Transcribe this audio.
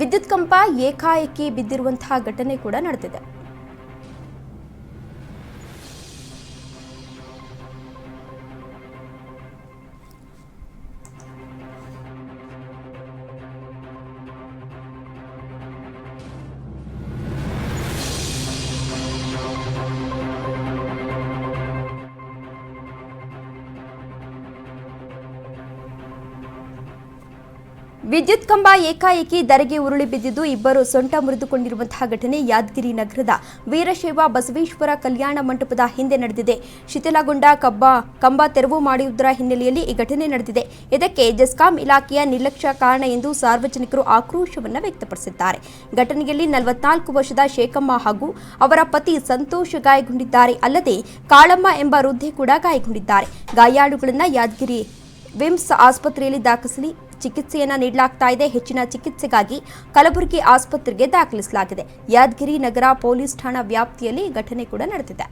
ವಿದ್ಯುತ್ ಕಂಬ ಏಕಾಏಕಿ ಬಿದ್ದಿರುವಂತಹ ಘಟನೆ ಕೂಡ ನಡೆದಿದೆ. ವಿದ್ಯುತ್ ಕಂಬ ಏಕಾಏಕಿ ಧರೆಗೆ ಉರುಳಿ ಬಿದ್ದಿದ್ದು ಇಬ್ಬರು ಸೊಂಟ ಮುರಿದುಕೊಂಡಿರುವಂತಹ ಘಟನೆ ಯಾದಗಿರಿ ನಗರದ ವೀರಶೈವ ಬಸವೇಶ್ವರ ಕಲ್ಯಾಣ ಮಂಟಪದ ಹಿಂದೆ ನಡೆದಿದೆ. ಶಿಥಿಲಗೊಂಡ ಕಂಬ ತೆರವು ಮಾಡುವುದರ ಹಿನ್ನೆಲೆಯಲ್ಲಿ ಈ ಘಟನೆ ನಡೆದಿದೆ. ಇದಕ್ಕೆ ಜೆಸ್ಕಾಂ ಇಲಾಖೆಯ ನಿರ್ಲಕ್ಷ್ಯ ಕಾರಣ ಎಂದು ಸಾರ್ವಜನಿಕರು ಆಕ್ರೋಶವನ್ನು ವ್ಯಕ್ತಪಡಿಸಿದ್ದಾರೆ. ಘಟನೆಯಲ್ಲಿ 44 ವರ್ಷದ ಶೇಖಮ್ಮ ಹಾಗೂ ಅವರ ಪತಿ ಸಂತೋಷ್ ಗಾಯಗೊಂಡಿದ್ದಾರೆ. ಅಲ್ಲದೆ ಕಾಳಮ್ಮ ಎಂಬ ವೃದ್ಧೆ ಕೂಡ ಗಾಯಗೊಂಡಿದ್ದಾರೆ. ಗಾಯಾಳುಗಳನ್ನು ಯಾದಗಿರಿ ವಿಮ್ಸ್ ಆಸ್ಪತ್ರೆಯಲ್ಲಿ ದಾಖಲಿಸಿ ಚಿಕಿತ್ಸೆಯನ್ನ ನೀಡಲಾಗ್ತಾ ಇದೆ. ಹೆಚ್ಚಿನ ಚಿಕಿತ್ಸೆಗಾಗಿ ಕಲಬುರಗಿ ಆಸ್ಪತ್ರೆಗೆ ದಾಖಲಿಸಲಾಗಿದೆ. ಯಾದಗಿರಿ ನಗರ ಪೊಲೀಸ್ ಠಾಣಾ ವ್ಯಾಪ್ತಿಯಲ್ಲಿ ಘಟನೆ ಕೂಡ ನಡೆದಿದೆ.